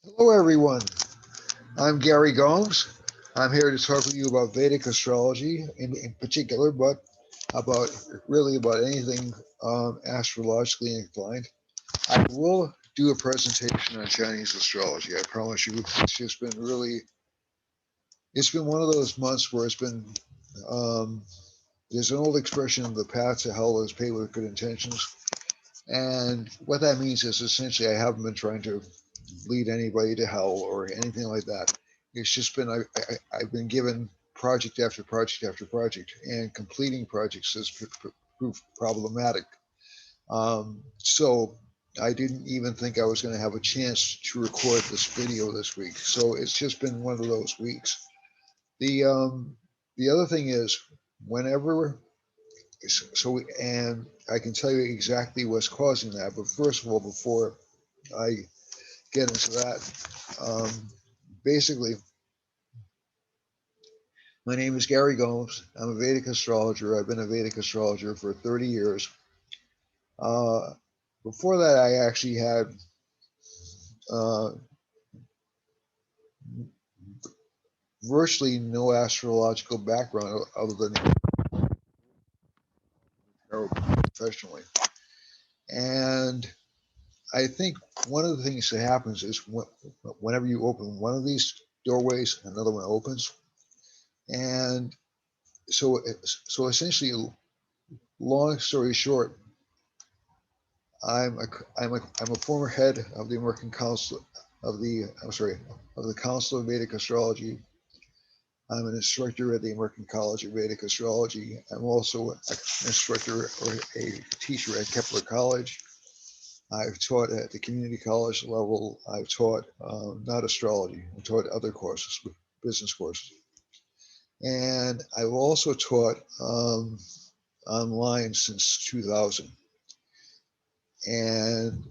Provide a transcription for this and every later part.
Hello, everyone. I'm Gary Gomes. I'm here to talk with you about Vedic astrology in particular, but about about anything astrologically inclined. I will do a presentation on Chinese astrology. I promise you. It's been one of those months where um, there's an old expression, the path to hell is paved with good intentions. And what that means is essentially I haven't been trying to lead anybody to hell or anything like that. It's just been I've been given project after project after project, and completing projects has proved problematic. So I didn't even think I was going to have a chance to record this video this week. So it's just been one of those weeks. The um, the other thing is whenever and I can tell you exactly what's causing that. But first of all, before I get into that, basically, my name is Gary Gomes. I'm a Vedic astrologer. I've been a Vedic astrologer for 30 years. Uh, Before that, I actually had uh, virtually no astrological background other than tarot professionally. And I think one of the things that happens is whenever you open one of these doorways, another one opens. And so, so essentially, long story short, I'm a former head of the American Council of the I'm sorry of the Council of Vedic Astrology. I'm an instructor at the American College of Vedic Astrology. I'm also an instructor or a teacher at Kepler College. I've taught at the community college level. I've taught not astrology. I've taught other courses, business courses, and I've also taught online since 2000. And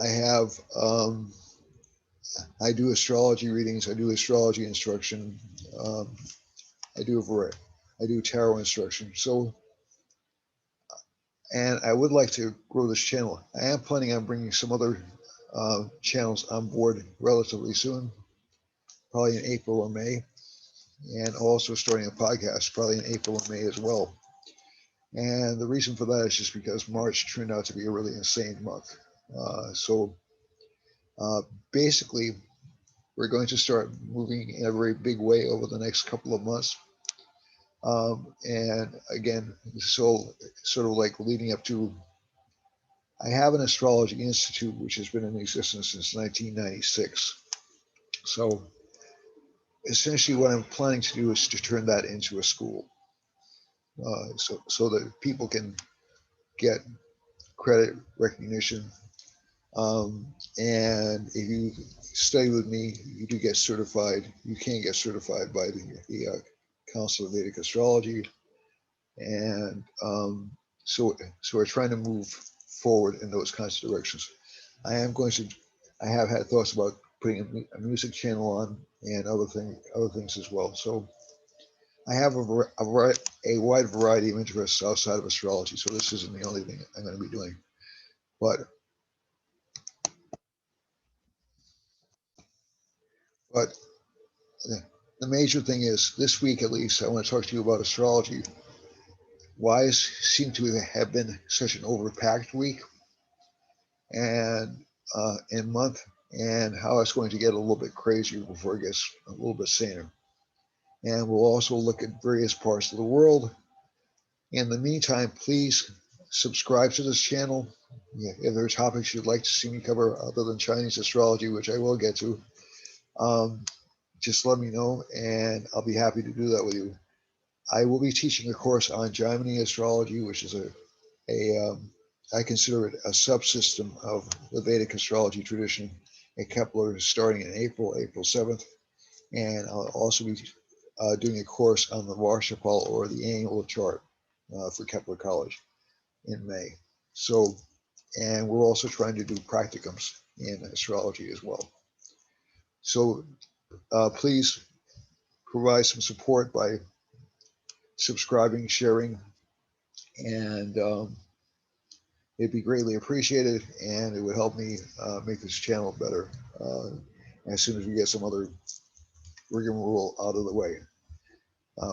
I have I do astrology readings. I do astrology instruction. Um, I do a variety. I do tarot instruction. So, and I would like to grow this channel. I am planning on bringing some other channels on board relatively soon, probably in April or May, and also starting a podcast probably in April or May as well. And the reason for that is just because March turned out to be a really insane month. So uh, basically, we're going to start moving in a very big way over the next couple of months. And again, so sort of like leading up to, I have an astrology institute which has been in existence since 1996. So essentially, what I'm planning to do is to turn that into a school, so that people can get credit recognition. And if you study with me, you do get certified. You can get certified by the Council of Vedic Astrology, and so we're trying to move forward in those kinds of directions. I am going to. I have had thoughts about putting a music channel on and other things as well. So I have a wide variety of interests outside of astrology. So this isn't the only thing I'm going to be doing. But but the major thing is this week at least I want to talk to you about astrology. Why it seemed to have been such an overpacked week and month, and how it's going to get a little bit crazier before it gets a little bit saner. And we'll also look at various parts of the world. In the meantime, please subscribe to this channel. If there are topics you'd like to see me cover other than Chinese astrology, which I will get to, um, just let me know and I'll be happy to do that with you. I will be teaching a course on Gemini astrology, which is I consider it a subsystem of the Vedic astrology tradition. At Kepler starting in April 7th. And I'll also be doing a course on the Varshapal or the annual chart for Kepler College in May. So, and we're also trying to do practicums in astrology as well. So please provide some support by subscribing, sharing, and it'd be greatly appreciated, and it would help me make this channel better. as soon as we get some other rigmarole out of the way,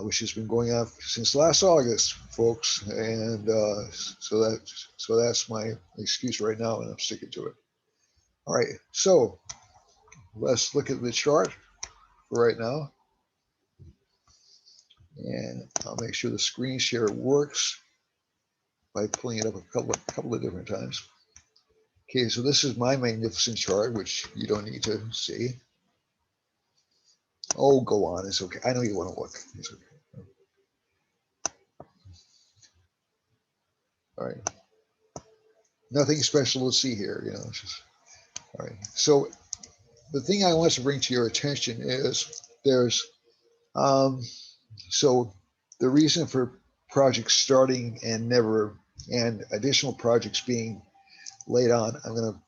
which has been going on since last August, folks. And so that's my excuse right now, and I'm sticking to it. All right, so let's look at the chart for right now, and I'll make sure the screen share works by pulling it up a couple of different times. Okay, so this is my magnificent chart, which you don't need to see. Oh, go on. It's okay. I know you want to look. It's okay. All right. Nothing special to see here, you know. It's just, all right. So the thing I want to bring to your attention is there's so the reason for projects starting and additional projects being laid on. I'm going to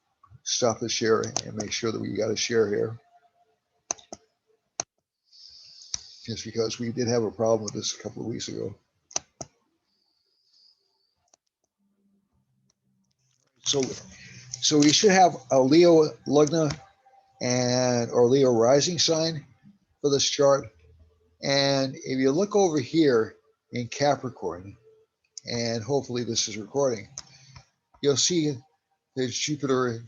stop the share and make sure that we got a share here, just because we did have a problem with this a couple of weeks ago. So we should have a Leo Lugna or Leo rising sign for this chart. And if you look over here in Capricorn, and hopefully this is recording, you'll see that Jupiter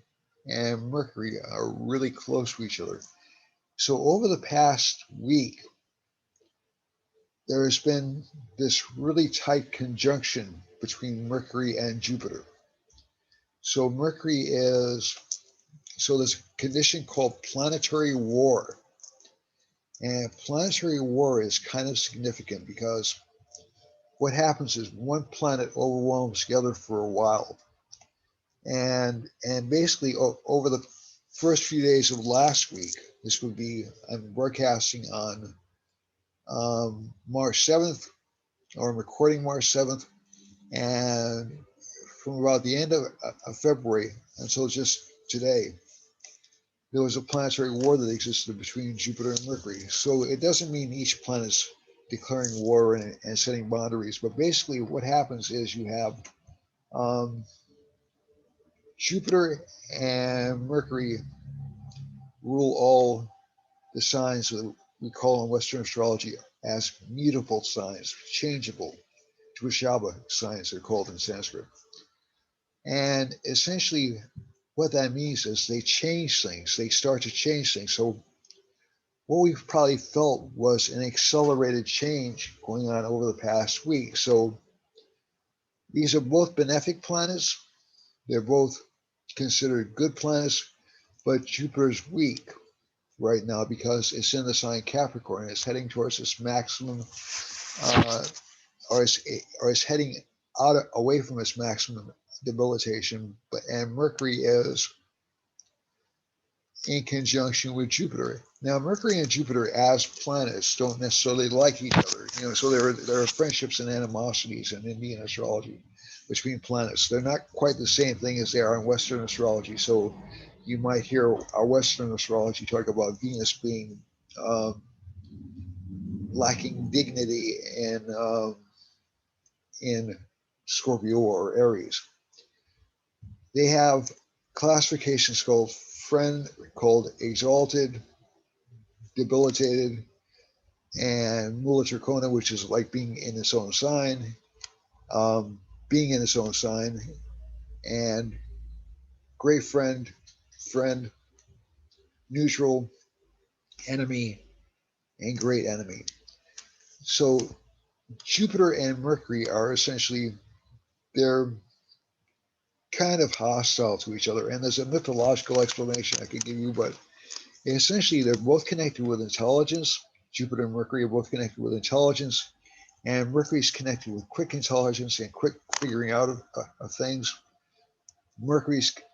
and Mercury are really close to each other. So over the past week, there's been this really tight conjunction between Mercury and Jupiter. So there's a condition called planetary war. And planetary war is kind of significant because what happens is one planet overwhelms the other for a while. And basically over the first few days of last week, I'm broadcasting on March 7th, or I'm recording March 7th, and from about the end of February until just today, there was a planetary war that existed between Jupiter and Mercury. So it doesn't mean each planet's declaring war and setting boundaries, but basically what happens is you have Jupiter and Mercury rule all the signs that we call in Western astrology as mutable signs, changeable. Dvashaba signs are called in Sanskrit. And essentially what that means is they change things. They start to change things. So what we've probably felt was an accelerated change going on over the past week. So these are both benefic planets. They're both considered good planets, but Jupiter's weak right now because it's in the sign Capricorn. It's heading towards its maximum, or it's heading away from its maximum debilitation. And Mercury is in conjunction with Jupiter. Now, Mercury and Jupiter as planets don't necessarily like each other. You know, so there are friendships and animosities in Indian astrology between planets. They're not quite the same thing as they are in Western astrology. So you might hear our Western astrology talk about Venus being lacking dignity in Scorpio or Aries. They have classifications called exalted, debilitated, and Mula Trikona, which is like being in its own sign, and great friend, neutral, enemy, and great enemy. So Jupiter and Mercury are essentially, they're kind of hostile to each other. And there's a mythological explanation I could give you, but essentially they're both connected with intelligence. Jupiter and Mercury are both connected with intelligence, and Mercury's connected with quick intelligence and quick figuring out of things.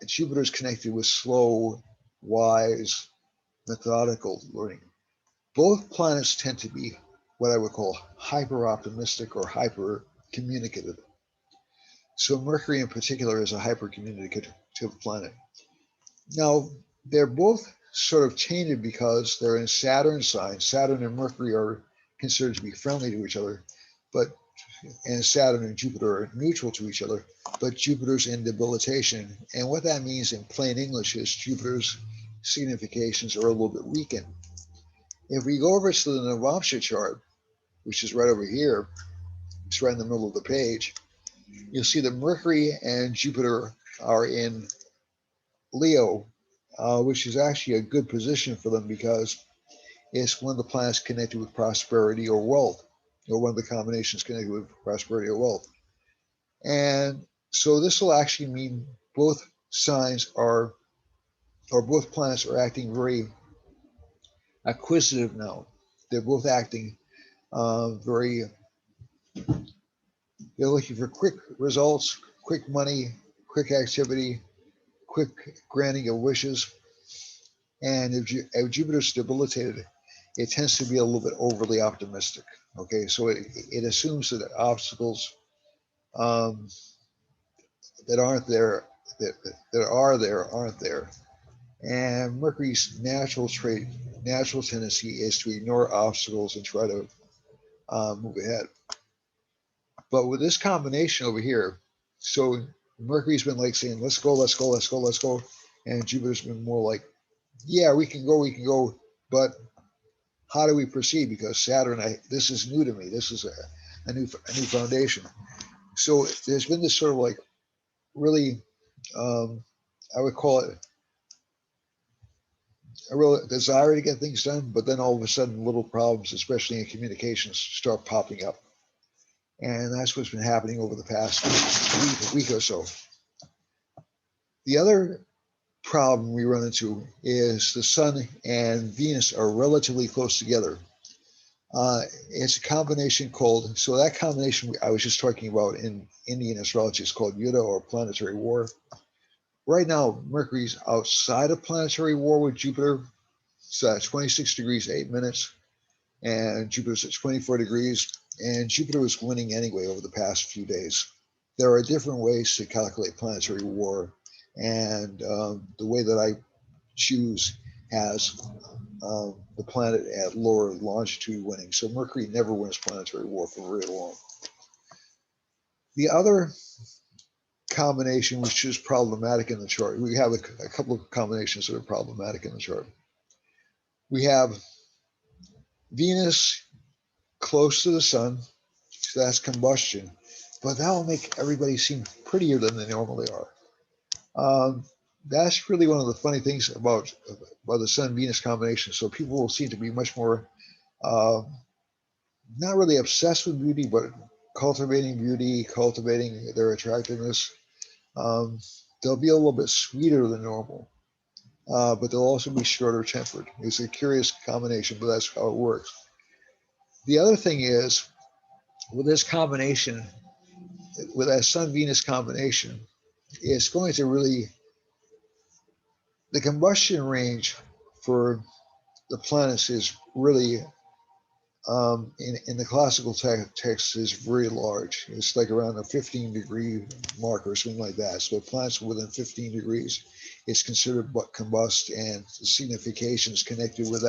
Jupiter's connected with slow, wise, methodical learning. Both planets tend to be what I would call hyper optimistic or hyper communicative. So Mercury in particular is a hyper communicative planet. Now, they're both sort of tainted because they're in Saturn signs. Saturn and Mercury are considered to be friendly to each other, and Saturn and Jupiter are neutral to each other, but Jupiter's in debilitation. And what that means in plain English is Jupiter's significations are a little bit weakened. If we go over to the Rapture chart, which is right over here, it's right in the middle of the page, you'll see that Mercury and Jupiter are in Leo, which is actually a good position for them because it's one of the planets connected with prosperity or wealth, or one of the combinations connected with prosperity or wealth. And so this will actually mean both signs are, or both planets are acting very acquisitive now. They're both acting very, they're looking for quick results, quick money, quick activity, quick granting of wishes. And if Jupiter's debilitated, it tends to be a little bit overly optimistic. Okay, so it assumes that obstacles um, that aren't there, that are there, aren't there. And Mercury's natural tendency is to ignore obstacles and try to move ahead. But with this combination over here, so Mercury's been like saying, let's go, let's go, let's go, let's go. And Jupiter's been more like, yeah, we can go, but how do we proceed? Because Saturn, this is new to me. This is a new foundation. So there's been this sort of like really, I would call it a real desire to get things done, but then all of a sudden little problems, especially in communications, start popping up. And that's what's been happening over the past week or so. The other problem we run into is the Sun and Venus are relatively close together. It's a combination called, so that combination I was just talking about in Indian astrology is called Yuddha, or planetary war. Right now, Mercury's outside of planetary war with Jupiter. So at 26 degrees, 8 minutes, and Jupiter's at 24 degrees, and Jupiter was winning anyway over the past few days. There are different ways to calculate planetary war, and the way that I choose has the planet at lower longitude winning. So Mercury never wins planetary war for very long. The other combination which is problematic in the chart, we have a couple of combinations that are problematic in the chart. We have Venus close to the Sun, so that's combustion, but that will make everybody seem prettier than they normally are. That's really one of the funny things about the Sun-Venus combination. So people will seem to be much more not really obsessed with beauty, but cultivating beauty, cultivating their attractiveness. They'll be a little bit sweeter than normal, but they'll also be shorter tempered. It's a curious combination, but that's how it works. The other thing is, with this combination, with that Sun-Venus combination, it's going to really, the combustion range for the planets is really, in the classical text, is very large. It's like around a 15-degree mark or something like that. So planets within 15 degrees is considered but combust, and the significations connected with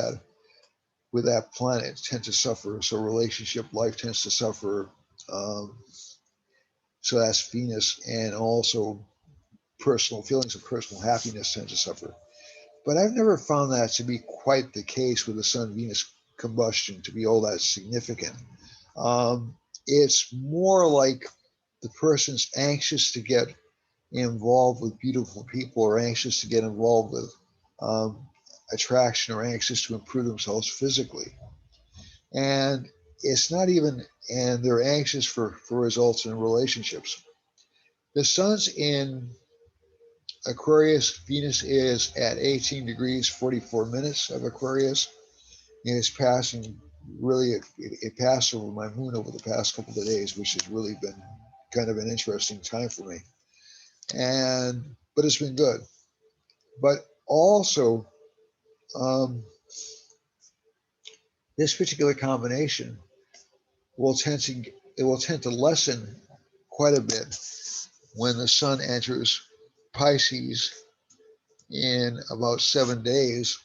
that planet tend to suffer. So relationship life tends to suffer. So that's Venus, and also personal feelings of personal happiness tend to suffer. But I've never found that to be quite the case with the Sun-Venus combustion to be all that significant. It's more like the person's anxious to get involved with beautiful people, or anxious to get involved with attraction, or anxious to improve themselves physically. And it's not even, and they're anxious for results in relationships. The Sun's in Aquarius. Venus is at 18 degrees, 44 minutes of Aquarius. And it's passing, really, it passed over my moon over the past couple of days, which has really been kind of an interesting time for me. But it's been good. But also, this particular combination will tend to lessen quite a bit when the Sun enters Pisces in about 7 days.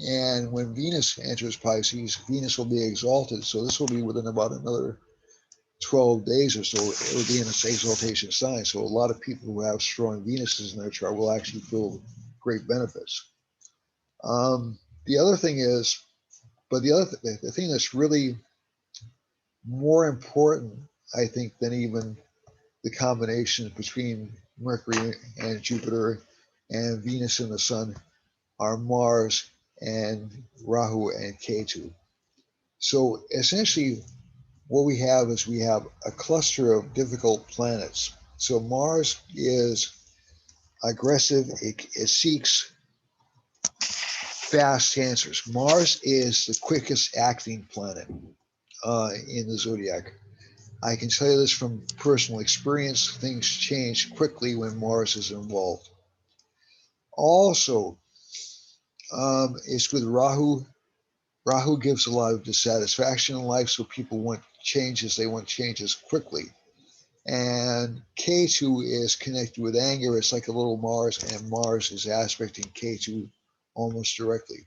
And when Venus enters Pisces, Venus will be exalted. So this will be within about another 12 days or so. It will be in its exaltation sign. So a lot of people who have strong Venuses in their chart will actually feel great benefits. The other thing is, the thing that's really more important, I think, than even the combination between Mercury and Jupiter and Venus and the Sun are Mars and Rahu and K2. So essentially, what we have is we have a cluster of difficult planets. So Mars is aggressive, it seeks fast answers. Mars is the quickest acting planet in the zodiac. I can tell you this from personal experience. Things change quickly when Mars is involved. Also, it's with Rahu. Rahu gives a lot of dissatisfaction in life, so people want changes. They want changes quickly. And K2 is connected with anger. It's like a little Mars, and Mars is aspecting K2 almost directly.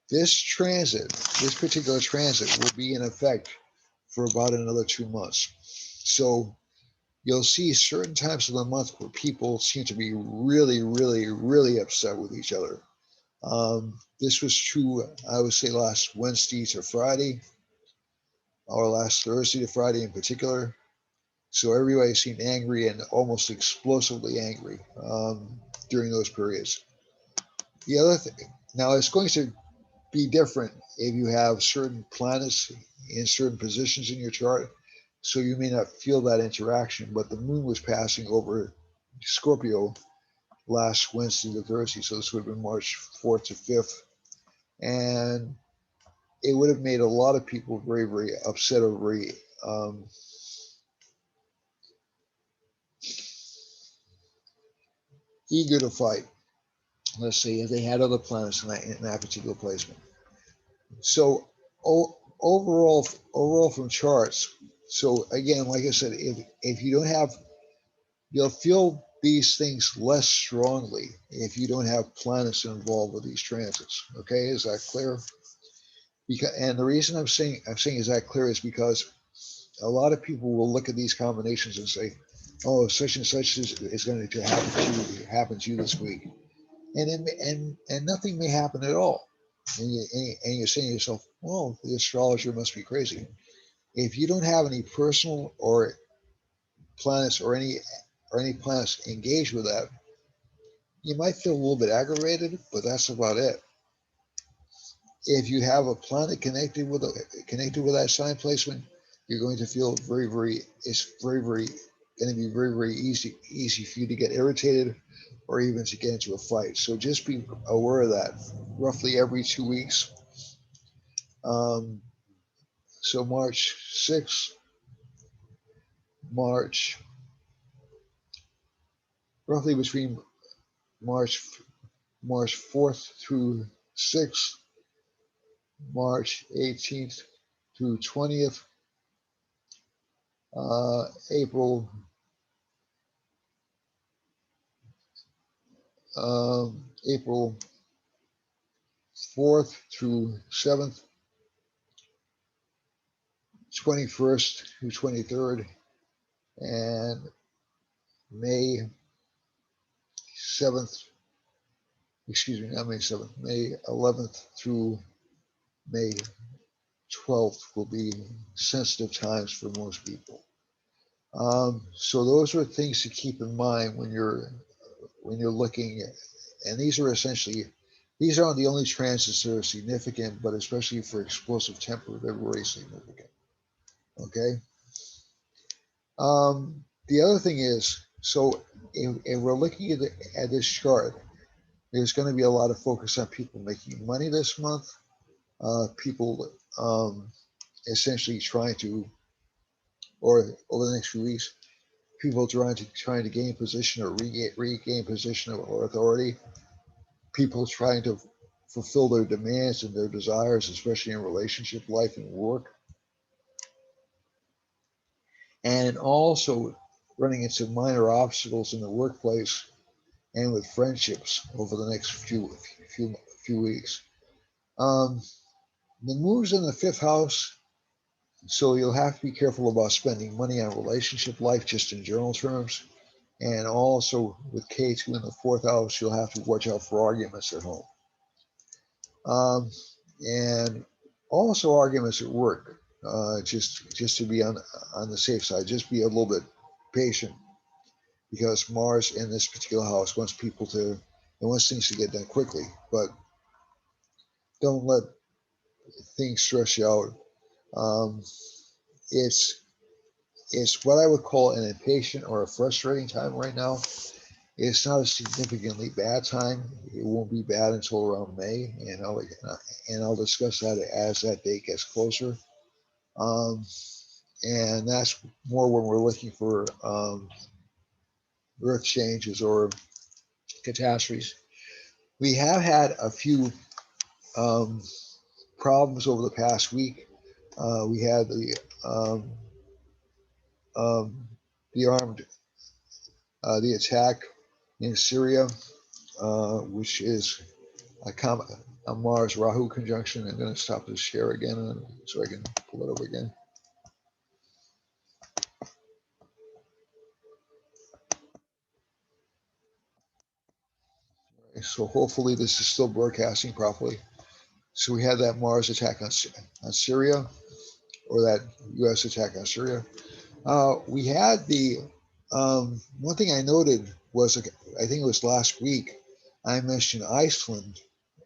This particular transit, will be in effect for about another 2 months. So you'll see certain times of the month where people seem to be really, really, really upset with each other. This was true, I would say, last Wednesday to Friday, or last Thursday to Friday in particular. So everybody seemed angry and almost explosively angry during those periods. The other thing, now it's going to be different if you have certain planets in certain positions in your chart. So you may not feel that interaction, but the moon was passing over Scorpio last Wednesday to Thursday. So this would have been March 4th to 5th. And it would have made a lot of people very, very upset or very eager to fight. Let's say if they had other planets in that particular placement. So overall from charts. So again, like I said, if you don't have, you'll feel these things less strongly if you don't have planets involved with these transits. Okay, is that clear? Because, and the reason I'm saying is that clear is because a lot of people will look at these combinations and say, "Oh, such and such is going to happen to you this week," and nothing may happen at all. And you're saying to yourself, "Well, the astrologer must be crazy." If you don't have any personal or planets or any planets engaged with that, you might feel a little bit aggravated, but that's about it. If you have a planet connected with that sign placement, you're going to feel it's very, very going to be very, very easy for you to get irritated or even to get into a fight. So just be aware of that. Roughly every 2 weeks. Um, so March 6th, March, roughly between March March 4th through 6th, March 18th through 20th, April April 4th through 7th, 21st through 23rd, and May 7th, excuse me, not May 7th, May 11th through May 12th will be sensitive times for most people. So those are things to keep in mind when you're looking at, and these are essentially, these aren't the only transits that are significant, but especially for explosive temper, they're very significant. Okay. The other thing is, so if we're looking at this chart, there's going to be a lot of focus on people making money this month, people essentially trying to, or over the next few weeks, people trying to gain position or regain position or authority, people trying to fulfill their demands and their desires, especially in relationship life and work, and also running into minor obstacles in the workplace and with friendships over the next few weeks. Um, the moves in the fifth house, so you'll have to be careful about spending money on relationship life, just in general terms, and also with K2 in the fourth house, you'll have to watch out for arguments at home. And also arguments at work, just to be on the safe side. Just be a little bit patient, because Mars in this particular house wants things to get done quickly. But don't let things stress you out. Um, it's what I would call an impatient or a frustrating time right now. It's not a significantly bad time. It won't be bad until around May, and I'll discuss that as that date gets closer. And that's more when we're looking for earth changes or catastrophes. We have had a few problems over the past week. We had um, um, the attack in Syria, which is a Mars Rahu conjunction. I'm going to stop this share again so I can pull it up again. So hopefully this is still broadcasting properly. So we had that Mars attack on Syria, or that U.S. attack on Syria. We had one thing I noted was, I think it was last week, I mentioned Iceland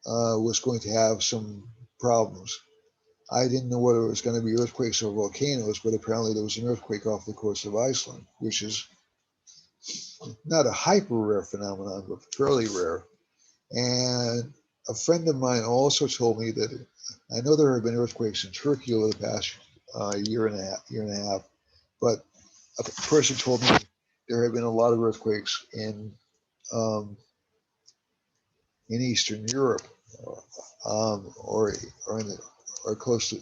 was going to have some problems. I didn't know whether it was going to be earthquakes or volcanoes, but apparently there was an earthquake off the coast of Iceland, which is not a hyper rare phenomenon, but fairly rare. And a friend of mine also told me that I know there have been earthquakes in Turkey over the past year and a half, but a person told me there have been a lot of earthquakes um, in Eastern Europe, or close to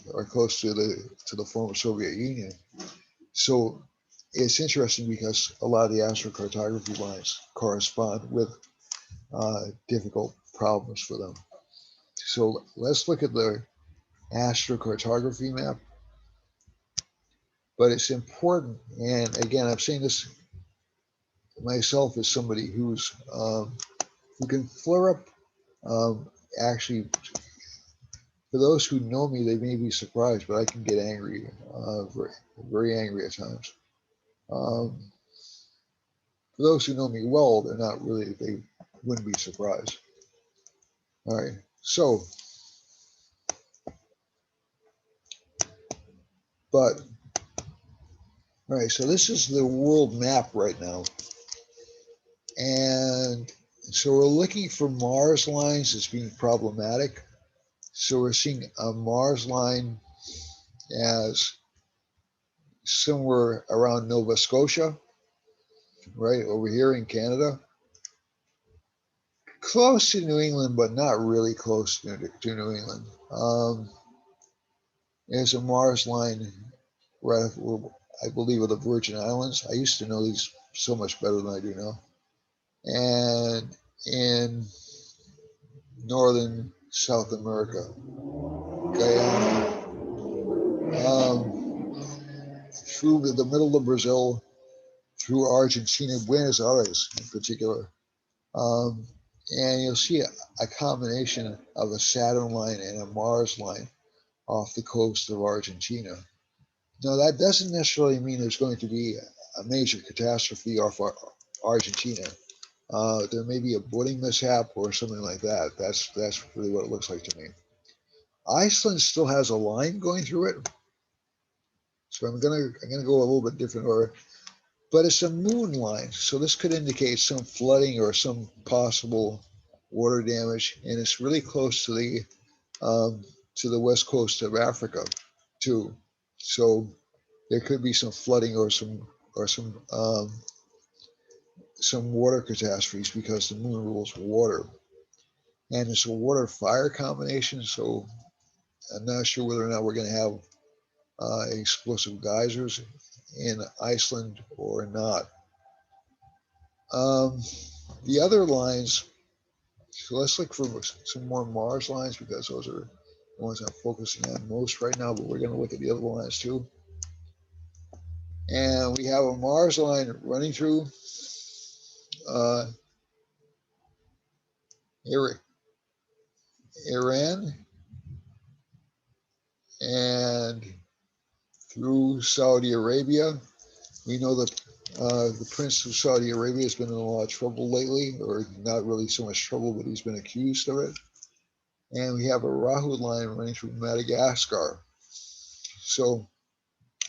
the former Soviet Union. So it's interesting because a lot of the astrocartography lines correspond with difficult problems for them. So let's look at the astrocartography map. But it's important, and again, I'm saying this myself as somebody who can flare up. Actually, for those who know me, they may be surprised, but I can get angry, very, very angry at times. For those who know me well, they wouldn't be surprised. All right, so, but, all right, so this is the world map right now. And so we're looking for Mars lines as being problematic. So we're seeing a Mars line as somewhere around Nova Scotia, right over here in Canada. Close to New England, but not really close to New England. There's a Mars line right, I believe, of the Virgin Islands. I used to know these so much better than I do now. And in northern South America, Guyana, through the middle of Brazil, through Argentina, Buenos Aires in particular. And you'll see a combination of a Saturn line and a Mars line off the coast of Argentina. Now, that doesn't necessarily mean there's going to be a major catastrophe off Argentina. There may be a boating mishap or something like that. That's really what it looks like to me. Iceland still has a line going through it, so I'm gonna go a little bit different order. But it's a moon line, so this could indicate some flooding or some possible water damage, and it's really close to the west coast of Africa, too. So there could be some flooding or some water catastrophes because the moon rules water, and it's a water fire combination. So I'm not sure whether or not we're going to have explosive geysers in Iceland or not. The other lines, so let's look for some more Mars lines because those are the ones I'm focusing on most right now, but we're going to look at the other lines too. And we have a Mars line running through Iran and through Saudi Arabia. We know that the Prince of Saudi Arabia has been in a lot of trouble lately, or not really so much trouble, but he's been accused of it. And we have a Rahu line running through Madagascar. So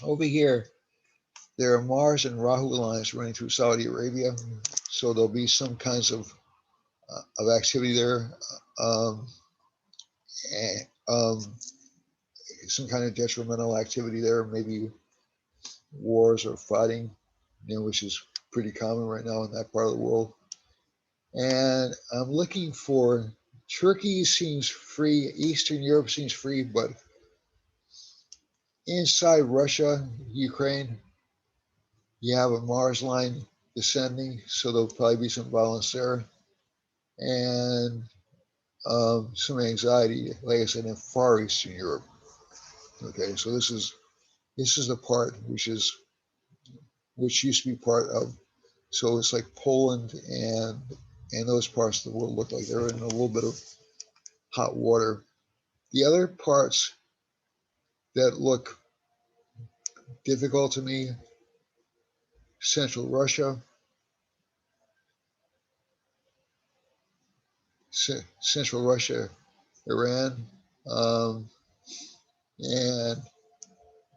over here, there are Mars and Rahu lines running through Saudi Arabia. So there'll be some kinds of activity there, and, some kind of detrimental activity there, maybe wars or fighting, which is pretty common right now in that part of the world. And I'm looking for Turkey seems free, Eastern Europe seems free, but inside Russia, Ukraine, you have a Mars line descending, so there'll probably be some violence there, and some anxiety, like I said, in far Eastern Europe. Okay, so this is the part which used to be part of. So it's like Poland and those parts of the world look like they're in a little bit of hot water. The other parts that look difficult to me, Central Russia, Iran, and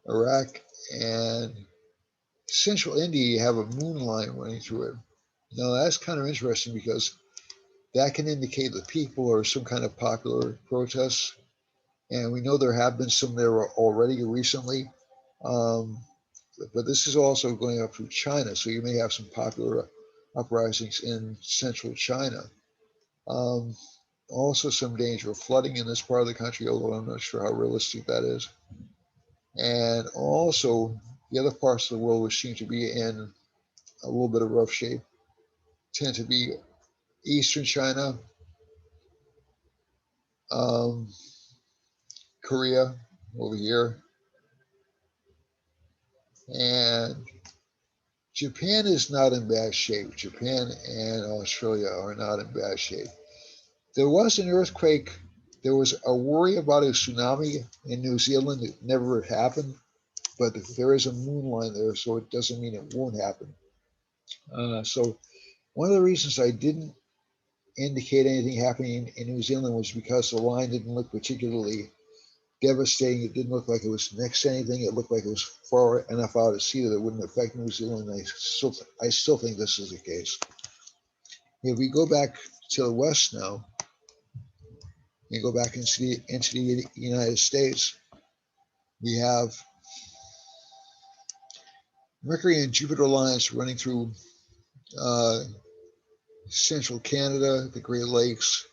Iraq, and Central India, you have a moon line running through it. Now that's kind of interesting because that can indicate that people are some kind of popular protests. And we know there have been some there already recently. But this is also going up through China. So you may have some popular uprisings in central China. Also some danger of flooding in this part of the country, although I'm not sure how realistic that is. And also the other parts of the world which seem to be in a little bit of rough shape tend to be Eastern China, Korea over here, and Japan is not in bad shape. Japan and Australia are not in bad shape. There was an earthquake. There was a worry about a tsunami in New Zealand. It never happened, but there is a moon line there, so it doesn't mean it won't happen. So one of the reasons I didn't indicate anything happening in New Zealand was because the line didn't look particularly devastating. It didn't look like it was next to anything. It looked like it was far enough out at sea that it wouldn't affect New Zealand. I still think this is the case. If we go back to the west now, and go back into the United States, we have Mercury and Jupiter lines running through central Canada, the Great Lakes,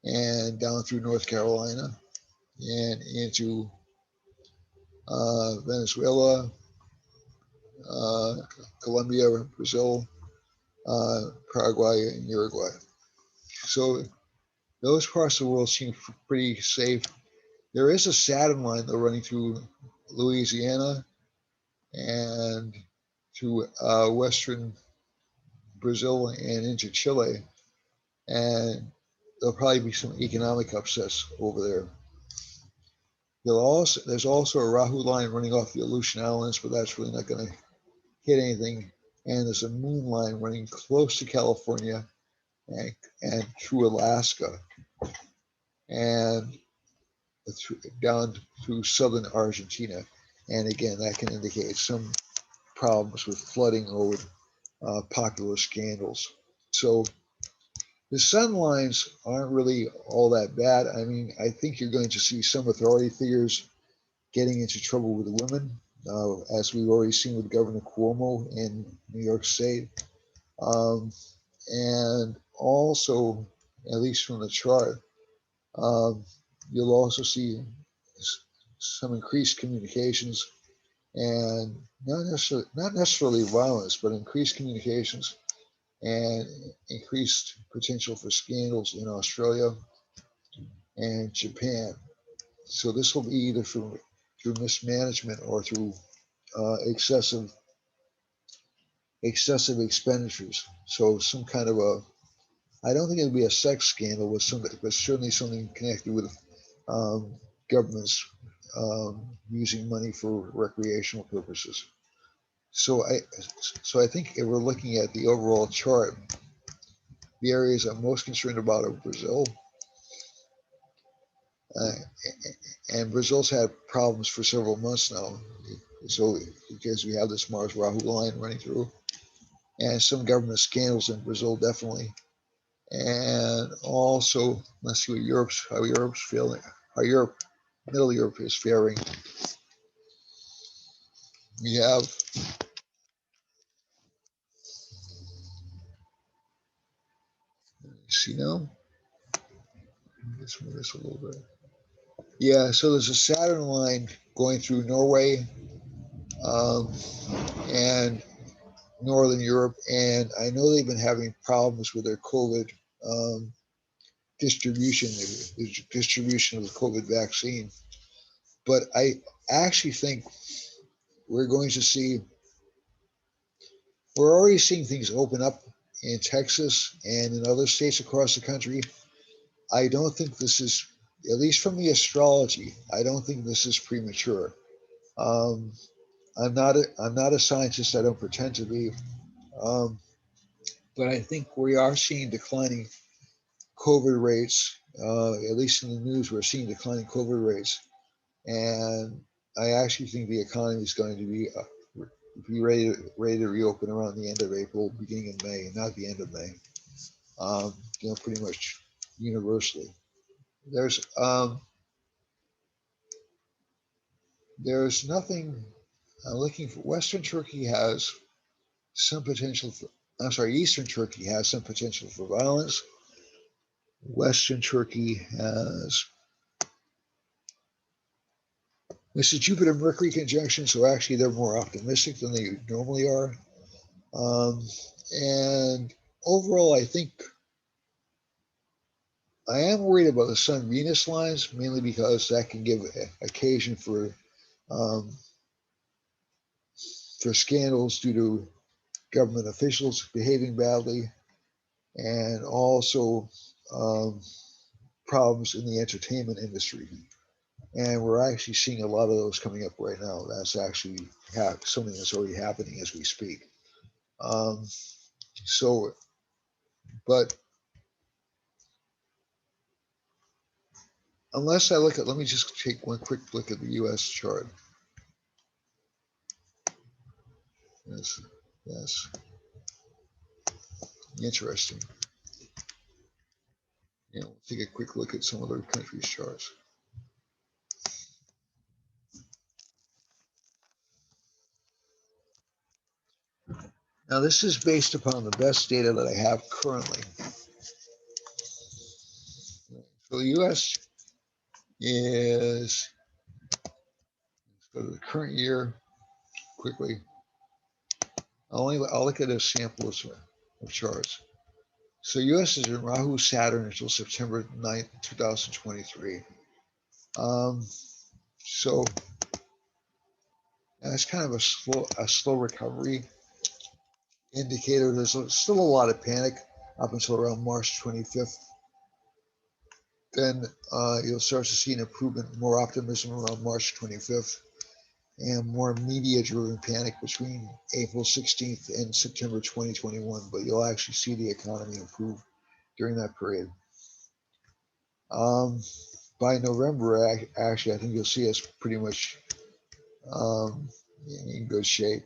and down through North Carolina, and into Venezuela, Colombia, Brazil, Paraguay, and Uruguay. So those parts of the world seem pretty safe. There is a Saturn line though running through Louisiana and through western Brazil and into Chile, and there'll probably be some economic upsets over there. There's also a Rahu line running off the Aleutian Islands, but that's really not going to hit anything. And there's a moon line running close to California and through Alaska and down through southern Argentina. And again, that can indicate some problems with flooding or with popular scandals. So the sun lines aren't really all that bad. I mean, I think you're going to see some authority figures getting into trouble with women, as we've already seen with Governor Cuomo in New York State. And also, at least from the chart, you'll also see some increased communications and not necessarily violence, but increased communications and increased potential for scandals in Australia and Japan. So this will be either through mismanagement or through excessive expenditures. So some kind of I don't think it'll be a sex scandal, but certainly something connected with um, governments using money for recreational purposes. So I think if we're looking at the overall chart, the areas I'm most concerned about are Brazil, uh, and Brazil's had problems for several months now. So because we have this Mars Rahu line running through, and some government scandals in Brazil definitely, and also let's see how Europe's feeling, how Europe, Middle Europe is faring. We have see now. Let's move this a little bit. Yeah, so there's a Saturn line going through Norway um, and Northern Europe, and I know they've been having problems with their COVID um, distribution, the distribution of the COVID vaccine. But I actually think we're going to see, we're already seeing things open up in Texas and in other states across the country. I don't think this is, at least from the astrology, I don't think this is premature. Um, I'm not a scientist. I don't pretend to be, um, but I think we are seeing declining COVID rates. At least in the news, we're seeing declining COVID rates, and I actually think the economy is going to be ready to reopen around the end of April, beginning of May, not the end of May. Pretty much universally. There's um, there's nothing. I'm looking for Western Turkey has some potential for. I'm sorry, Eastern Turkey has some potential for violence. Western Turkey has this is Jupiter Mercury conjunction, so actually they're more optimistic than they normally are. Um, and overall, I think I am worried about the Sun Venus lines, mainly because that can give occasion um, for scandals due to government officials behaving badly, and also um, problems in the entertainment industry. And we're actually seeing a lot of those coming up right now. That's actually something that's already happening as we speak. Um, so, but unless I look at, let me just take one quick look at the U.S. chart. Yes, yes, interesting. We'll take a quick look at some other countries' charts. Now, this is based upon the best data that I have currently. So the U.S. is, let's go to the current year quickly. I'll look at a sample of charts. So U.S. is in Rahu Saturn until September 9th, 2023. Um, so that's kind of a slow recovery indicator. There's still a lot of panic up until around March 25th. Then you'll start to see an improvement, more optimism around March 25th, and more media-driven panic between April 16th and September 2021. But you'll actually see the economy improve during that period. By November, actually, I think you'll see us pretty much in good shape.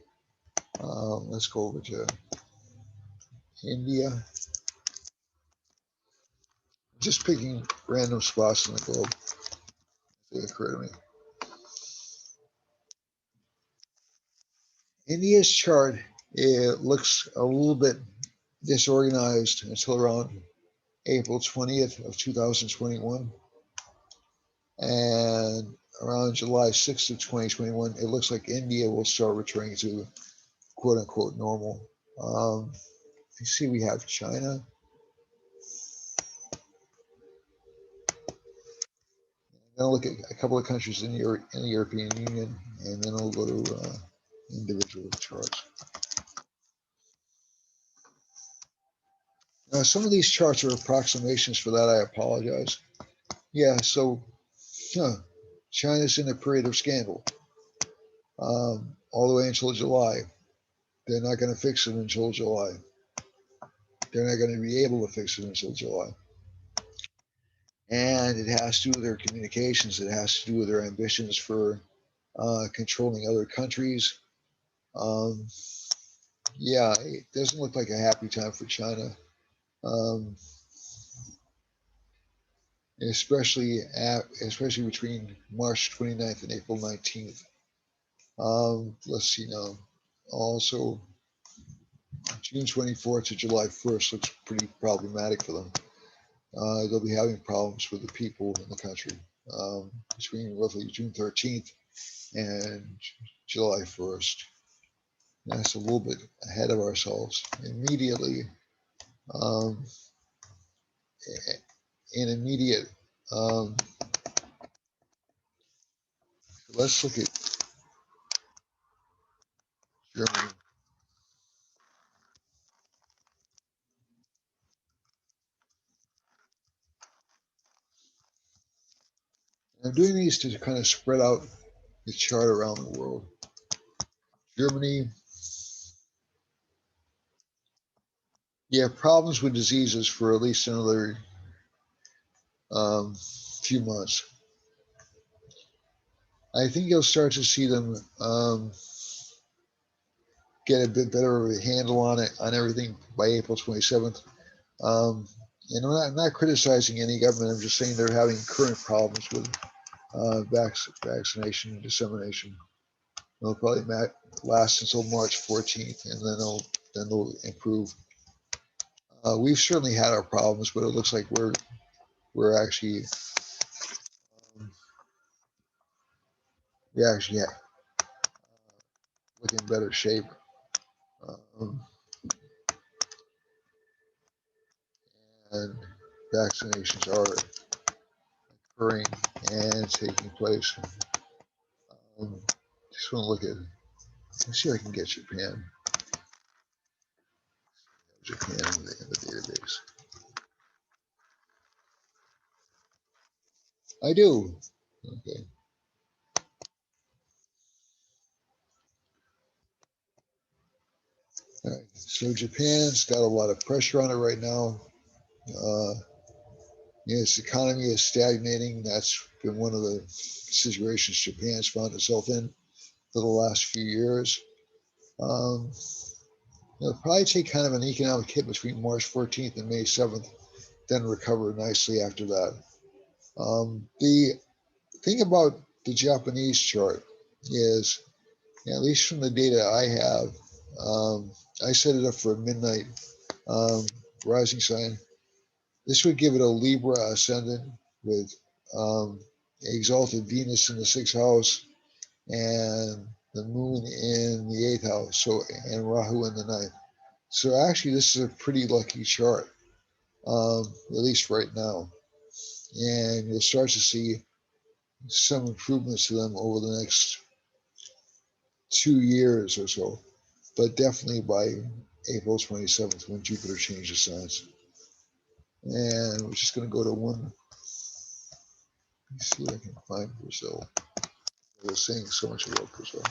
Let's go over to India. Just picking random spots in the globe. They occur to me. India's chart, it looks a little bit disorganized until around April 20th of 2021. And around July 6th of 2021, it looks like India will start returning to quote unquote normal. You see, we have China. Then I'll look at a couple of countries in the European Union, and then I'll go to individual charts. Some of these charts are approximations. For that, I apologize. Yeah, so China's in a period of scandal all the way until July. They're not going to fix it until July. They're not going to be able to fix it until July. And it has to do with their communications. It has to do with their ambitions for controlling other countries. Yeah, it doesn't look like a happy time for China, especially between March 29th and April 19th. Let's see now. Also, June 24th to July 1st looks pretty problematic for them. They'll be having problems with the people in the country between roughly June 13th and July 1st. That's a little bit ahead of ourselves. Immediately, an immediate, let's look at Germany. I'm doing these to kind of spread out the chart around the world. Germany, yeah, problems with diseases for at least another few months. I think you'll start to see them get a bit better of a handle on it, on everything by April 27th. And I'm not criticizing any government. I'm just saying they're having current problems with vaccination and dissemination. They'll probably last until March 14th, and then they'll improve. We've certainly had our problems, but it looks like we're actually look in better shape. And vaccinations are occurring and taking place. Just want to look at, let's see if I can get Japan. Japan in the database. I do. Okay. All right. So Japan's got a lot of pressure on it right now. Its economy is stagnating. That's been one of the situations Japan's found itself in for the last few years. It'll probably take kind of an economic hit between March 14th and May 7th, then recover nicely after that. The thing about the Japanese chart is, at least from the data I have, I set it up for a midnight rising sign. This would give it a Libra ascendant with exalted Venus in the 6th house and the moon in the 8th house, so and Rahu in the 9th. So actually, this is a pretty lucky chart, at least right now. And you'll start to see some improvements to them over the next 2 years or so, but definitely by April 27th when Jupiter changes signs. And we're just going to go to one. Let me see if I can find Brazil. I was saying so much about Brazil.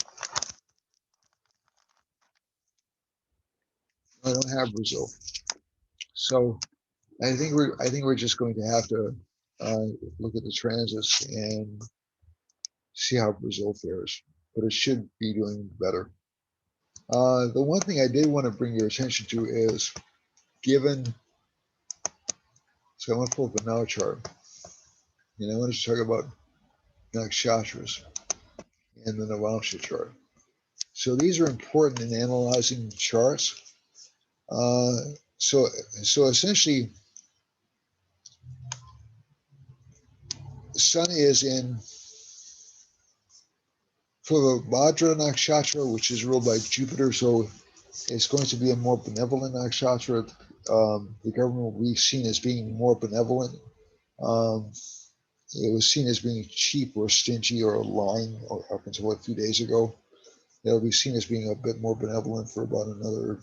I don't have Brazil, so I think we're just going to have to look at the transits and see how Brazil fares. But it should be doing better. The one thing I did want to bring your attention to is given. So I want to pull up a now chart, and I want to talk about nakshatras and the Rapture chart. So these are important in analyzing charts. So essentially, the sun is in for the Bhadra nakshatra, which is ruled by Jupiter. So it's going to be a more benevolent nakshatra. The government will be seen as being more benevolent. It was seen as being cheap or stingy or lying up until a few days ago. It'll be seen as being a bit more benevolent for about another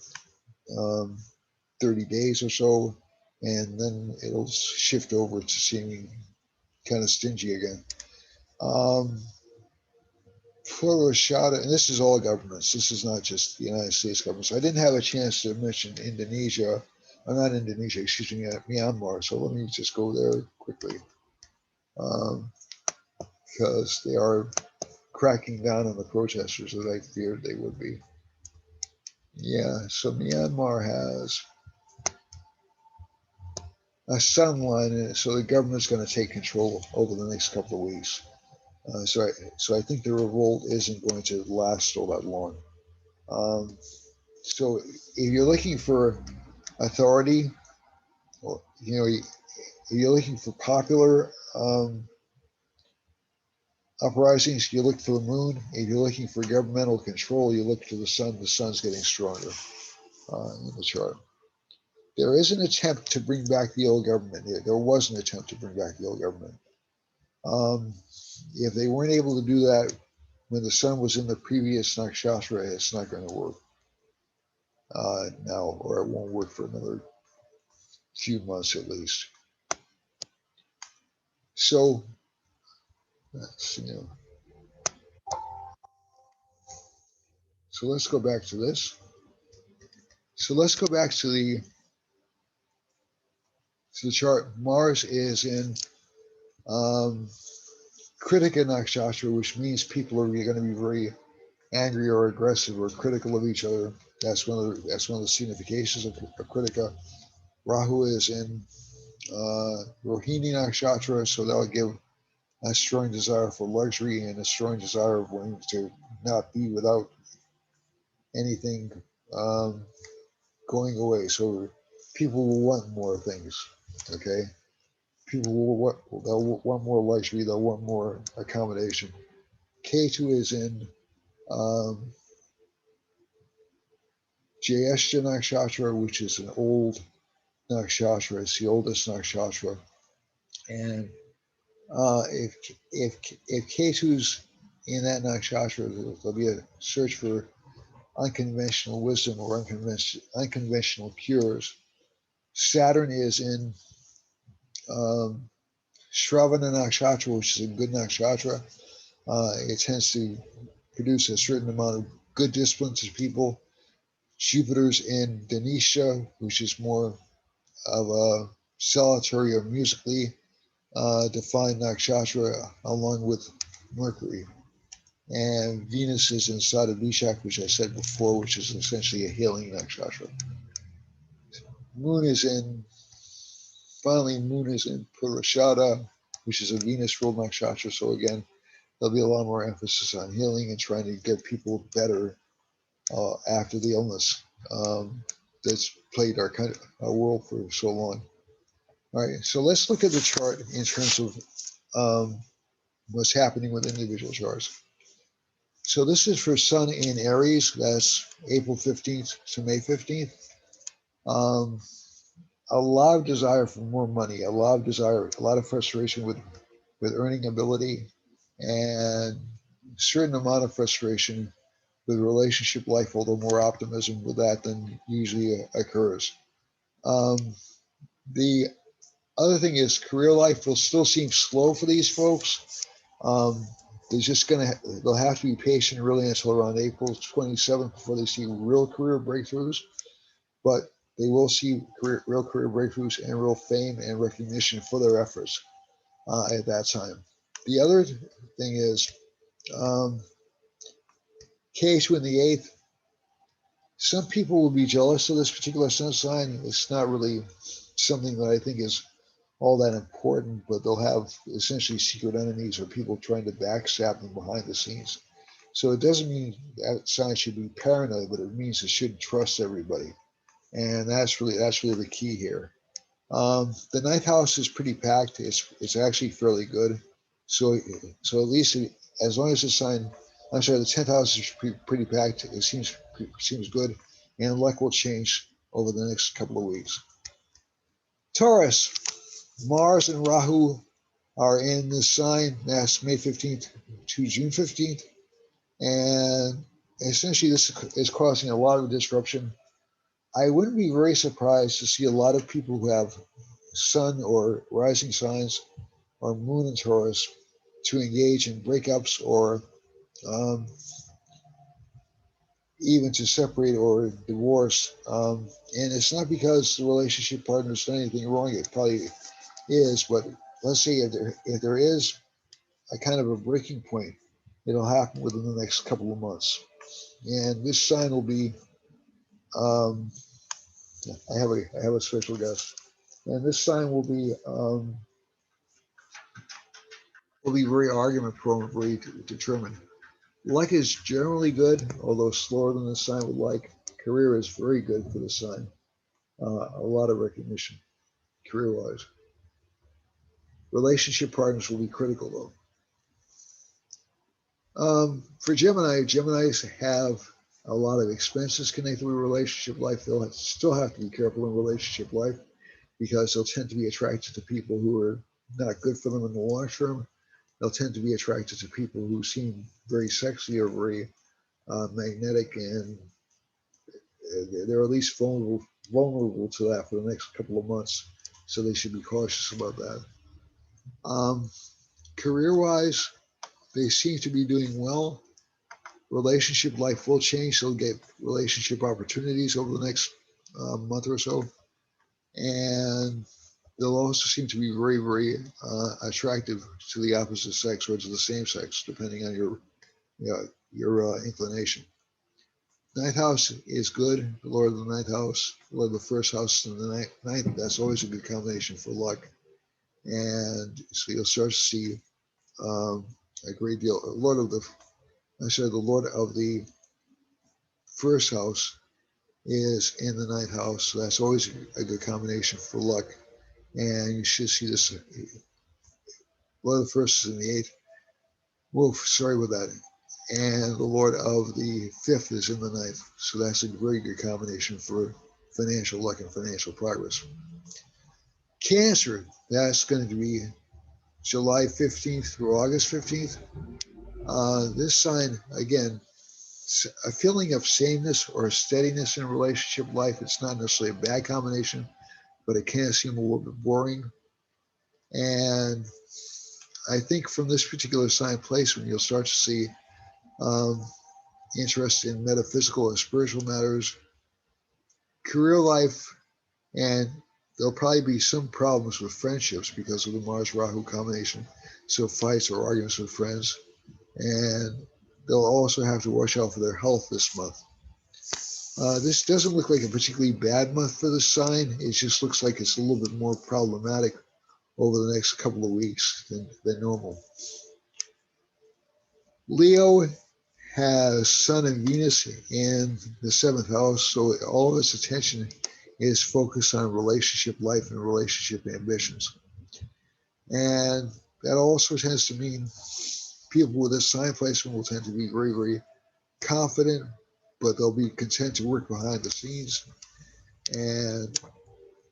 30 days or so. and then it'll shift over to seeming kind of stingy again. Purashada, and this is all governments. This is not just the United States government. So I didn't have a chance to mention Indonesia, or not Indonesia, excuse me, Myanmar. So let me just go there quickly, because they are cracking down on the protesters as I feared they would be. Yeah, so Myanmar has a sun line in it, so the government's going to take control over the next couple of weeks. So I think the revolt isn't going to last all that long. So if you're looking for authority, or, if you're looking for popular uprisings, you look for the moon. If you're looking for governmental control, you look to the sun. The sun's getting stronger in the chart. There is an attempt to bring back the old government. There was an attempt to bring back the old government. If they weren't able to do that when the sun was in the previous nakshatra, it's not going to work now, or it won't work for another few months at least. So, so let's go back to this. So let's go back to the chart. Mars is in Kritika nakshatra, which means people are going to be very angry or aggressive or critical of each other. That's one of the significations of Kritika. Rahu is in Rohini nakshatra, so that'll give a strong desire for luxury and a strong desire of wanting to not be without anything going away. So people will want more things. Okay, people they'll want more luxury. They'll want more accommodation. K2 is in Jyeshta nakshatra, which is an old nakshatra. It's the oldest nakshatra, and if K2's in that nakshatra, there'll be a search for unconventional wisdom or unconventional cures. Saturn is in Shravana nakshatra, which is a good nakshatra. It tends to produce a certain amount of good discipline to people. Jupiter's in Dhanisha, which is more of a solitary or musically defined nakshatra, along with Mercury. And Venus is inside of Vishak, which I said before, which is essentially a healing nakshatra. Moon is in Purashada, which is a Venus-ruled nakshatra. So again, there'll be a lot more emphasis on healing and trying to get people better after the illness that's plagued our world for so long. All right, so let's look at the chart in terms of what's happening with individual charts. So this is for Sun in Aries. That's April 15th to May 15th. A lot of desire for more money, a lot of frustration with earning ability, and a certain amount of frustration with relationship life, although more optimism with that than usually occurs. The other thing is career life will still seem slow for these folks. They'll have to be patient really until around April 27th before they see real career breakthroughs, but they will see real career breakthroughs and real fame and recognition for their efforts at that time. The other thing is K2 in the 8th. Some people will be jealous of this particular sun sign. It's not really something that I think is all that important, but they'll have essentially secret enemies or people trying to backstab them behind the scenes. So it doesn't mean that sign should be paranoid, but it means it shouldn't trust everybody. And that's really the key here. The ninth house is pretty packed. It's actually fairly good. So at least as long as the 10th house is pretty packed. It seems good, and luck will change over the next couple of weeks. Taurus, Mars and Rahu are in this sign. That's May 15th to June 15th, and essentially this is causing a lot of disruption I wouldn't be very surprised to see a lot of people who have sun or rising signs or moon in Taurus to engage in breakups or um, even to separate or divorce. And it's not because the relationship partner's done anything wrong. It probably is, but let's say if there is a kind of a breaking point, it'll happen within the next couple of months. And this sign will be, um, I have a special guest, and this sign will be very argument prone, very determined. Luck is generally good, although slower than the sign would like. Career is very good for the sign. A lot of recognition, career-wise. Relationship partners will be critical, though. For Gemini, Geminis have a lot of expenses connected with relationship life. They'll still have to be careful in relationship life because they'll tend to be attracted to people who are not good for them in the long term. They'll tend to be attracted to people who seem very sexy or very magnetic, and they're at least vulnerable to that for the next couple of months. So they should be cautious about that. Um, Career-wise, they seem to be doing well. Relationship life will change. They'll get relationship opportunities over the next month or so. And they'll also seem to be very, very attractive to the opposite sex or to the same sex, depending on your inclination. Ninth house is good. The Lord of the ninth house, the Lord of the first house, and the ninth. That's always a good combination for luck. And so you'll start to see a great deal. The Lord of the first house is in the ninth house, so that's always a good combination for luck. And you should see this. Lord of the first is in the eighth. Whoa, sorry about that. And the Lord of the fifth is in the ninth, so that's a very good combination for financial luck and financial progress. Cancer, that's going to be July 15th through August 15th. This sign, again, a feeling of sameness or steadiness in relationship life. It's not necessarily a bad combination, but it can seem a little bit boring. And I think from this particular sign placement, you'll start to see interest in metaphysical and spiritual matters, career life, and there'll probably be some problems with friendships because of the Mars-Rahu combination. So fights or arguments with friends. And they'll also have to watch out for their health this month. This doesn't look like a particularly bad month for the sign. It just looks like it's a little bit more problematic over the next couple of weeks than normal. Leo has Sun and Venus in the seventh house, so all of its attention is focused on relationship life and relationship ambitions. And that also tends to mean people with this sign placement will tend to be very, very confident, but they'll be content to work behind the scenes. And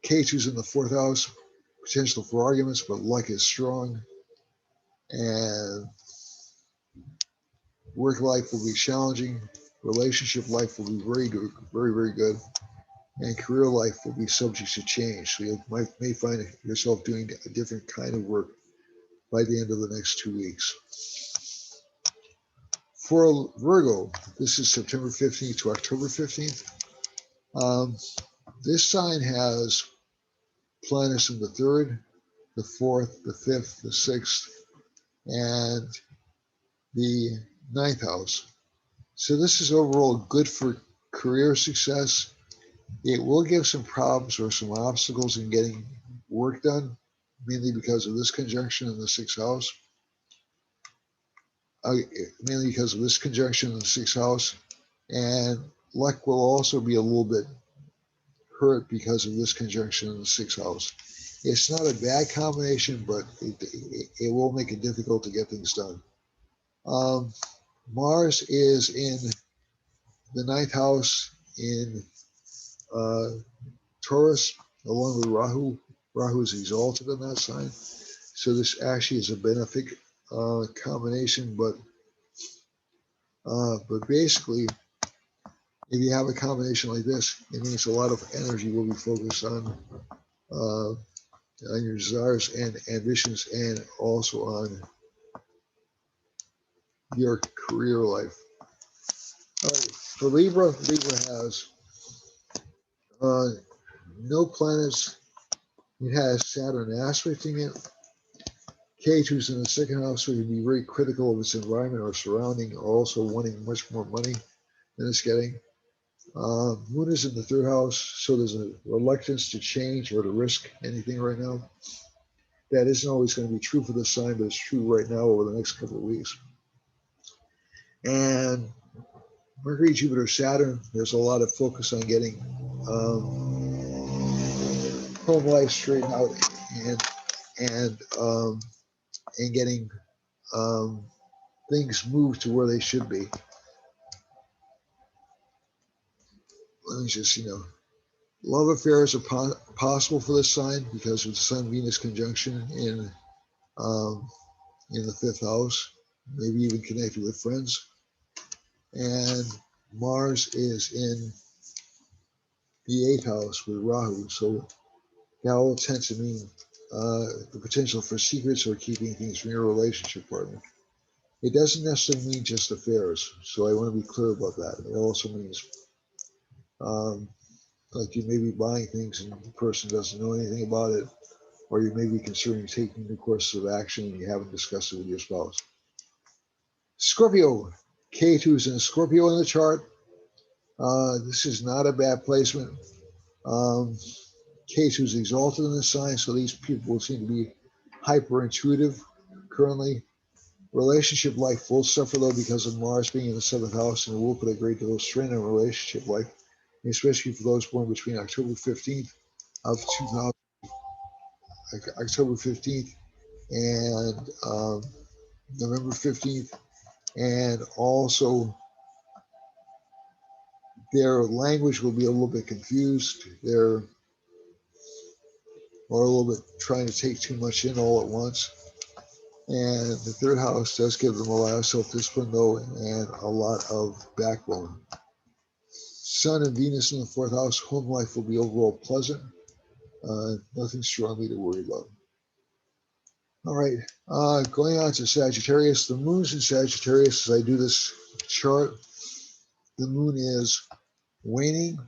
K2's in the fourth house, potential for arguments, but luck is strong. And work life will be challenging. Relationship life will be very good, very, very good. And career life will be subject to change. So you may find yourself doing a different kind of work by the end of the next 2 weeks. For Virgo, this is September 15th to October 15th. This sign has planets in the third, the fourth, the fifth, the sixth, and the ninth house. So this is overall good for career success. It will give some problems or some obstacles in getting work done, mainly because of this conjunction in the sixth house. Mainly because of this conjunction in the sixth house. And luck will also be a little bit hurt because of this conjunction in the sixth house. It's not a bad combination, but it will make it difficult to get things done. Mars is in the ninth house in Taurus, along with Rahu. Rahu is exalted in that sign. So this actually is a benefic combination, but basically If you have a combination like this, it means a lot of energy will be focused on your desires and ambitions, and also on your career life. All right, for Libra, Libra has no planets. It has Saturn aspecting it. K2 is in the second house, so it can be very critical of its environment or surrounding, also wanting much more money than it's getting. Moon is in the third house, so there's a reluctance to change or to risk anything right now. That isn't always going to be true for this sign, but it's true right now over the next couple of weeks. And Mercury, Jupiter, Saturn, there's a lot of focus on getting home life straightened out and getting things moved to where they should be. Let me just, love affairs are possible for this sign because of the Sun-Venus conjunction in the fifth house, maybe even connected with friends. And Mars is in the eighth house with Rahu, so that will tend to mean the potential for secrets or keeping things from your relationship partner. It doesn't necessarily mean just affairs, so I want to be clear about that. It also means like you may be buying things and the person doesn't know anything about it, or you may be considering taking the course of action and you haven't discussed it with your spouse. Scorpio, K2 is in Scorpio in the chart. This is not a bad placement. K2 is exalted in the sign, so these people seem to be hyper intuitive currently. Relationship life will suffer though because of Mars being in the seventh house, and it will put a great deal of strain on relationship life, especially for those born between October 15th of 2000, October 15th and November 15th, and also their language will be a little bit confused. They're or a little bit trying to take too much in all at once. And the third house does give them a lot of self-discipline though, and a lot of backbone. Sun and Venus in the fourth house, home life will be overall pleasant. Nothing strongly to worry about. All right, going on to Sagittarius. The moon's in Sagittarius. As I do this chart, the moon is waning,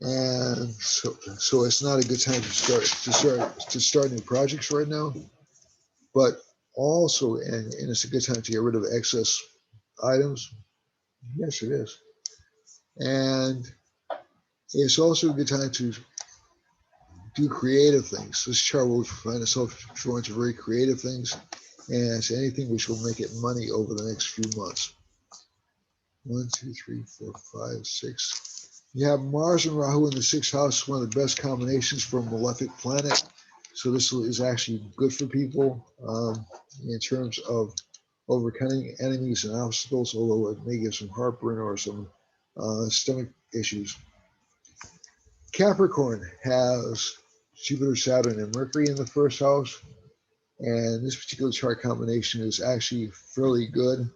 and so it's not a good time to start new projects right now. But also, and it's a good time to get rid of excess items. Yes, it is. And it's also a good time to do creative things. This chart will find itself drawn to very creative things and to anything which will make it money over the next few months. 1, 2, 3, 4, 5, 6. You have Mars and Rahu in the sixth house, one of the best combinations for a malefic planet. So this is actually good for people in terms of overcoming enemies and obstacles, although it may give some heartburn or some stomach issues. Capricorn has Jupiter, Saturn, and Mercury in the first house, and this particular chart combination is actually fairly good.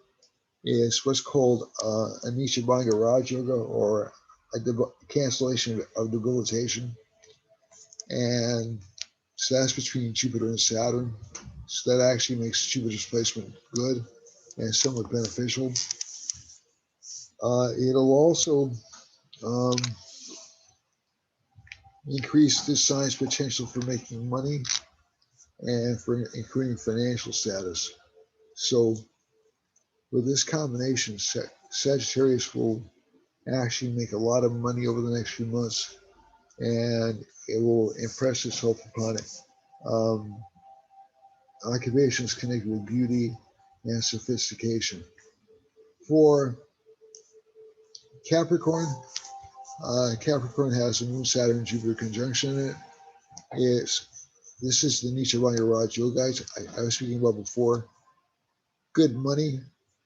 It's what's called a Nishabanga Raj Yoga, or a cancellation of debilitation, and so that's between Jupiter and Saturn. So that actually makes Jupiter's placement good and somewhat beneficial. It'll also increase this sign's potential for making money and for increasing financial status. So with this combination, Sagittarius will actually make a lot of money over the next few months, and it will impress itself upon it. Occupations connected with beauty and sophistication. For Capricorn, Capricorn has a Moon, Saturn, Jupiter conjunction in it. This is the Nietzsche Raj Yoga I was speaking about before. Good money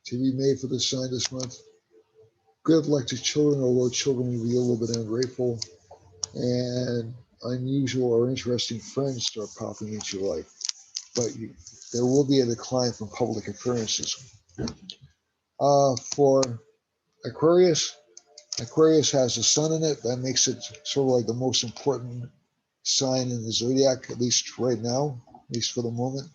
to be made for this sign this month. Good luck to children, although children will be a little bit ungrateful. And unusual or interesting friends start popping into your life. But there will be a decline from public appearances. For Aquarius, Aquarius has the sun in it. That makes it sort of like the most important sign in the zodiac, at least right now, at least for the moment.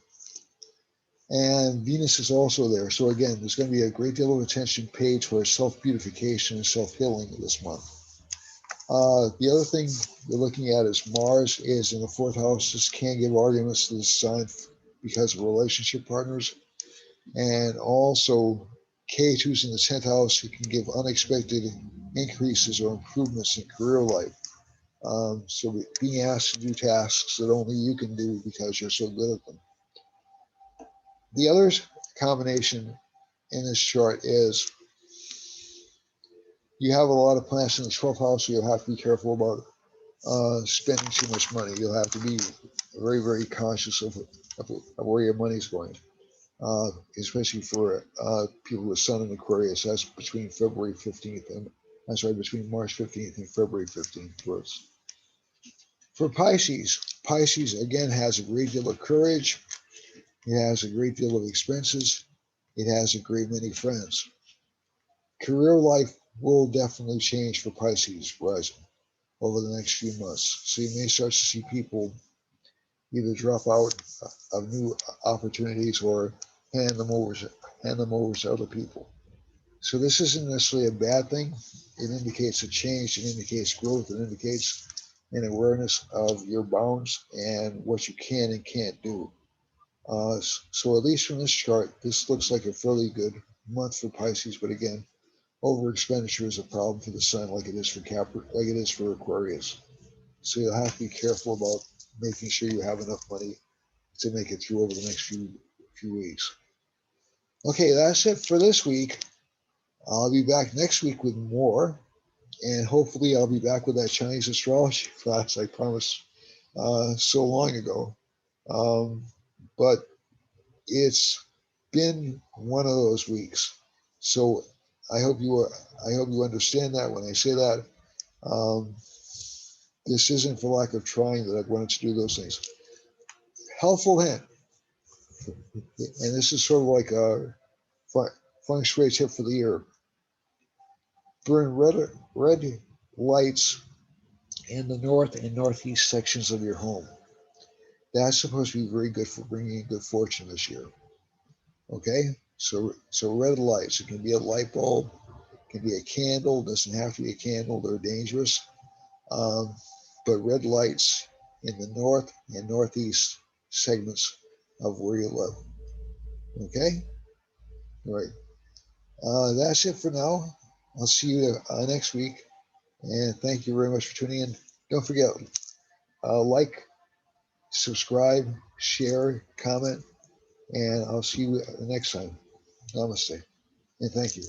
And Venus is also there. So again, there's going to be a great deal of attention paid towards self-beautification and self-healing this month. The other thing we're looking at is Mars is in the fourth house. This can give arguments to this sign because of relationship partners. And also K2 is in the 10th house. It can give unexpected increases or improvements in career life. So being asked to do tasks that only you can do because you're so good at them. The other combination in this chart is you have a lot of planets in the 12th house, so you'll have to be careful about spending too much money. You'll have to be very, very conscious of where your money is going, especially for people with Sun in Aquarius. That's between February 15th and between March 15th and February 15th. For Pisces, Pisces again has a great deal of courage. It has a great deal of expenses. It has a great many friends. Career life will definitely change for Pisces rising over the next few months. So you may start to see people either drop out of new opportunities or hand them over to other people. So this isn't necessarily a bad thing. It indicates a change. It indicates growth. It indicates an awareness of your bounds and what you can and can't do. So at least from this chart, this looks like a fairly good month for Pisces. But again, over expenditure is a problem for the sun, like it is for like it is for Aquarius. So you'll have to be careful about making sure you have enough money to make it through over the next few weeks. Okay, that's it for this week. I'll be back next week with more, and hopefully I'll be back with that Chinese astrology class I promised so long ago. But it's been one of those weeks, so I hope you understand that when I say that. This isn't for lack of trying that I've wanted to do those things. Helpful hint, and this is sort of like a feng shui tip for the year. Burn red lights in the north and northeast sections of your home. That's supposed to be very good for bringing good fortune this year. Okay, so red lights. It can be a light bulb, it can be a candle. It doesn't have to be a candle. They're dangerous. But red lights in the north and northeast segments of where you live. Okay, all right. That's it for now. I'll see you next week, and thank you very much for tuning in. Don't forget, like, subscribe, share, comment, and I'll see you next time. Namaste, and thank you.